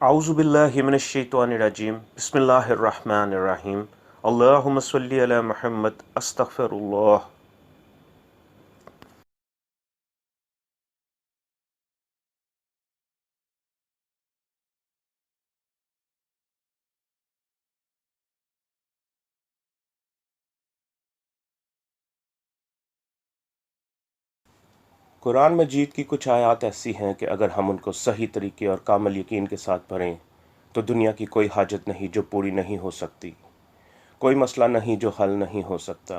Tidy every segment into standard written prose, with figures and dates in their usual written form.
اعوذ باللہ من الشیطان الرجیم بسم اللہ الرحمن الرحیم اللہم صلی علی محمد استغفر اللہ۔ قرآن مجید کی کچھ آیات ایسی ہیں کہ اگر ہم ان کو صحیح طریقے اور کامل یقین کے ساتھ پڑھیں تو دنیا کی کوئی حاجت نہیں جو پوری نہیں ہو سکتی، کوئی مسئلہ نہیں جو حل نہیں ہو سکتا،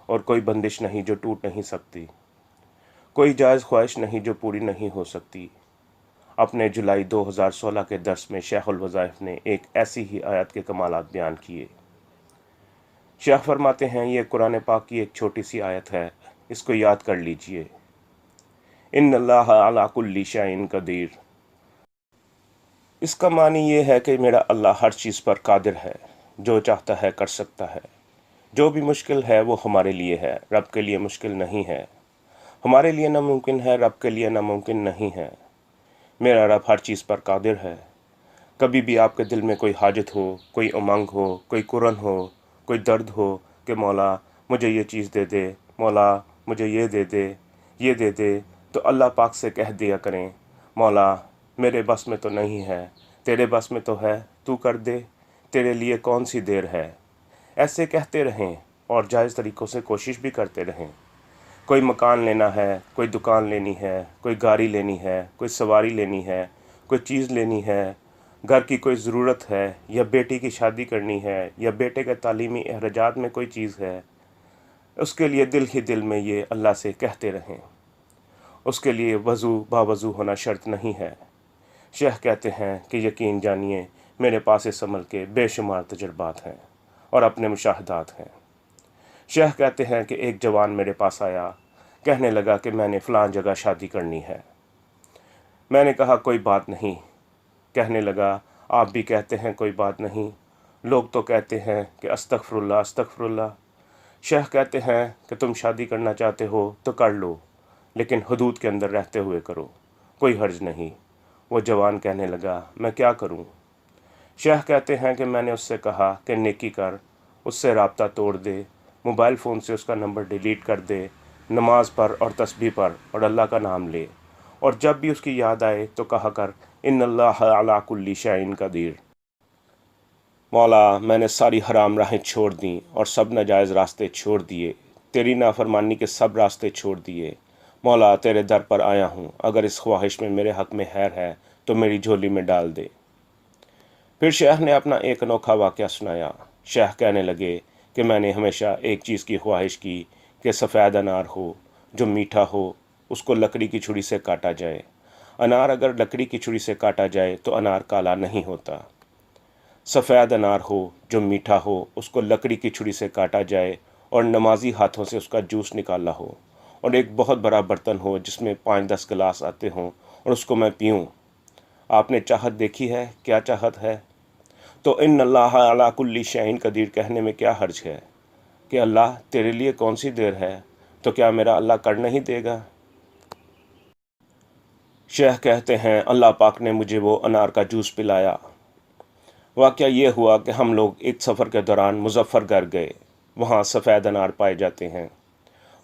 اور کوئی بندش نہیں جو ٹوٹ نہیں سکتی، کوئی جائز خواہش نہیں جو پوری نہیں ہو سکتی۔ اپنے جولائی 2016 کے درس میں شیخ الوظائف نے ایک ایسی ہی آیت کے کمالات بیان کیے۔ شیخ فرماتے ہیں یہ قرآن پاک کی ایک چھوٹی سی آیت ہے، اس کو یاد کر لیجئے۔ ان اللہ علی کل شیء قدیر، اس کا معنی یہ ہے کہ میرا اللہ ہر چیز پر قادر ہے، جو چاہتا ہے کر سکتا ہے۔ جو بھی مشکل ہے وہ ہمارے لیے ہے، رب کے لیے مشکل نہیں ہے۔ ہمارے لیے ناممکن ہے، رب کے لیے ناممکن نہیں ہے۔ میرا رب ہر چیز پر قادر ہے۔ کبھی بھی آپ کے دل میں کوئی حاجت ہو، کوئی امنگ ہو، کوئی کرن ہو، کوئی درد ہو کہ مولا مجھے یہ چیز دے دے، مولا مجھے یہ دے دے، یہ دے دے، تو اللہ پاک سے کہہ دیا کریں مولا میرے بس میں تو نہیں ہے، تیرے بس میں تو ہے، تو کر دے، تیرے لیے کون سی دیر ہے۔ ایسے کہتے رہیں اور جائز طریقوں سے کوشش بھی کرتے رہیں۔ کوئی مکان لینا ہے، کوئی دکان لینی ہے، کوئی گاڑی لینی ہے، کوئی سواری لینی ہے، کوئی چیز لینی ہے، گھر کی کوئی ضرورت ہے، یا بیٹی کی شادی کرنی ہے، یا بیٹے کے تعلیمی اخراجات میں کوئی چیز ہے، اس کے لیے دل ہی دل میں یہ اللہ سے کہتے رہیں۔ اس کے لیے وضو باوضو ہونا شرط نہیں ہے۔ شیخ کہتے ہیں کہ یقین جانیے میرے پاس اس عمل کے بے شمار تجربات ہیں اور اپنے مشاہدات ہیں۔ شیخ کہتے ہیں کہ ایک جوان میرے پاس آیا، کہنے لگا کہ میں نے فلاں جگہ شادی کرنی ہے۔ میں نے کہا کوئی بات نہیں۔ کہنے لگا آپ بھی کہتے ہیں کوئی بات نہیں، لوگ تو کہتے ہیں کہ استغفر اللہ استغفر اللہ۔ شیخ کہتے ہیں کہ تم شادی کرنا چاہتے ہو تو کر لو، لیکن حدود کے اندر رہتے ہوئے کرو، کوئی حرج نہیں۔ وہ جوان کہنے لگا میں کیا کروں؟ شیخ کہتے ہیں کہ میں نے اس سے کہا کہ نیکی کر، اس سے رابطہ توڑ دے، موبائل فون سے اس کا نمبر ڈیلیٹ کر دے، نماز پڑھ اور تسبیح پڑھ اور اللہ کا نام لے، اور جب بھی اس کی یاد آئے تو کہا کر ان اللہ علی کل شیء قدیر۔ مولا میں نے ساری حرام راہیں چھوڑ دیں اور سب ناجائز راستے چھوڑ دیے، تیری نافرمانی کے سب راستے چھوڑ دیے۔ مولا تیرے در پر آیا ہوں، اگر اس خواہش میں میرے حق میں خیر ہے تو میری جھولی میں ڈال دے۔ پھر شیخ نے اپنا ایک انوکھا واقعہ سنایا۔ شیخ کہنے لگے کہ میں نے ہمیشہ ایک چیز کی خواہش کی کہ سفید انار ہو جو میٹھا ہو، اس کو لکڑی کی چھری سے کاٹا جائے۔ انار اگر لکڑی کی چھری سے کاٹا جائے تو انار کالا نہیں ہوتا۔ سفید انار ہو جو میٹھا ہو، اس کو لکڑی کی چھری سے کاٹا جائے اور نمازی ہاتھوں سے اس کا جوس نکالا ہو، اور ایک بہت بڑا برتن ہو جس میں 5-10 گلاس آتے ہوں اور اس کو میں پیوں۔ آپ نے چاہت دیکھی ہے؟ کیا چاہت ہے؟ تو ان اللہ علی کل شیء قدیر کہنے میں کیا حرج ہے کہ اللہ تیرے لیے کون سی دیر ہے، تو کیا میرا اللہ کر نہیں دے گا؟ شیخ کہتے ہیں اللہ پاک نے مجھے وہ انار کا جوس پلایا۔ واقعہ یہ ہوا کہ ہم لوگ ایک سفر کے دوران مظفر گڑھ گئے، وہاں سفید انار پائے جاتے ہیں۔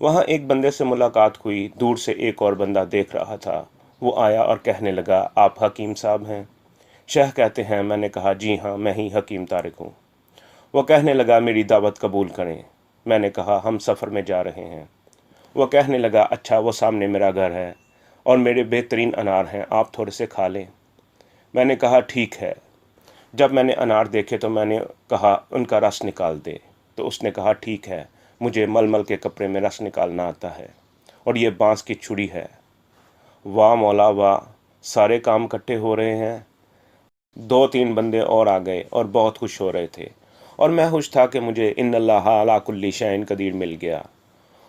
وہاں ایک بندے سے ملاقات ہوئی، دور سے ایک اور بندہ دیکھ رہا تھا۔ وہ آیا اور کہنے لگا آپ حکیم صاحب ہیں؟ شیخ کہتے ہیں میں نے کہا جی ہاں میں ہی حکیم طارق ہوں۔ وہ کہنے لگا میری دعوت قبول کریں۔ میں نے کہا ہم سفر میں جا رہے ہیں۔ وہ کہنے لگا اچھا وہ سامنے میرا گھر ہے اور میرے بہترین انار ہیں، آپ تھوڑے سے کھا لیں۔ میں نے کہا ٹھیک ہے۔ جب میں نے انار دیکھے تو میں نے کہا ان کا رس نکال دے، تو اس نے کہا ٹھیک ہے، مجھے مل کے کپڑے میں رس نکالنا آتا ہے، اور یہ بانس کی چھری ہے۔ واہ مولا واہ، سارے کام اکٹھے ہو رہے ہیں۔ 2-3 بندے اور آ گئے اور بہت خوش ہو رہے تھے، اور میں خوش تھا کہ مجھے ان اللہ علی کل شیء قدیر مل گیا۔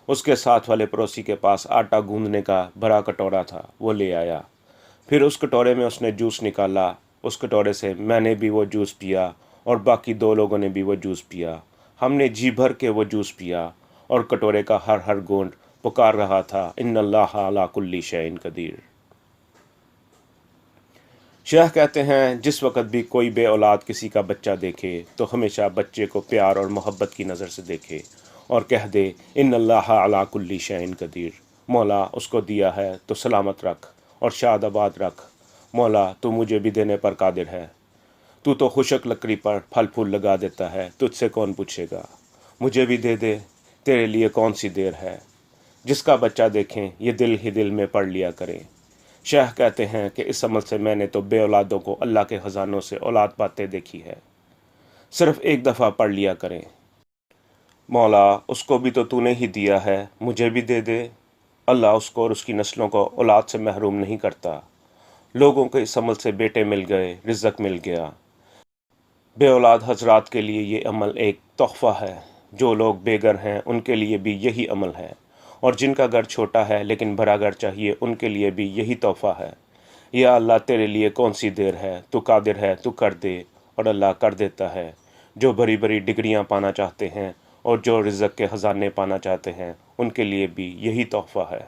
اس کے ساتھ والے پڑوسی کے پاس آٹا گوندنے کا بڑا کٹورا تھا، وہ لے آیا۔ پھر اس کٹورے میں اس نے جوس نکالا، اس کٹورے سے میں نے بھی وہ جوس پیا اور باقی 2 لوگوں نے بھی وہ جوس پیا۔ ہم نے جی بھر کے وہ جوس پیا، اور کٹورے کا ہر گونڈ پکار رہا تھا ان اللہ علی کل شیء قدیر۔ شیخ کہتے ہیں جس وقت بھی کوئی بے اولاد کسی کا بچہ دیکھے تو ہمیشہ بچے کو پیار اور محبت کی نظر سے دیکھے اور کہہ دے ان اللہ علی کل شیء قدیر، مولا اس کو دیا ہے تو سلامت رکھ اور شاد آباد رکھ، مولا تو مجھے بھی دینے پر قادر ہے، تو تو خشک لکڑی پر پھل پھول لگا دیتا ہے، تجھ سے کون پوچھے گا، مجھے بھی دے دے، تیرے لیے کون سی دیر ہے، جس کا بچہ دیکھیں یہ دل ہی دل میں پڑھ لیا کریں۔ شیخ کہتے ہیں کہ اس عمل سے میں نے تو بے اولادوں کو اللہ کے خزانوں سے اولاد پاتے دیکھی ہے، صرف ایک دفعہ پڑھ لیا کریں، مولا اس کو بھی تو نے ہی دیا ہے، مجھے بھی دے دے۔ اللہ اس کو اور اس کی نسلوں کو اولاد سے محروم نہیں کرتا۔ لوگوں کے اس عمل سے بیٹے مل گئے، رزق مل گیا۔ بے اولاد حضرات کے لیے یہ عمل ایک تحفہ ہے، جو لوگ بے گھر ہیں ان کے لیے بھی یہی عمل ہے، اور جن کا گھر چھوٹا ہے لیکن بڑا گھر چاہیے ان کے لیے بھی یہی تحفہ ہے۔ یا اللہ تیرے لیے کون سی دیر ہے، تو قادر ہے تو کر دے، اور اللہ کر دیتا ہے۔ جو بڑی بڑی ڈگریاں پانا چاہتے ہیں اور جو رزق کے خزانے پانا چاہتے ہیں ان کے لیے بھی یہی تحفہ ہے۔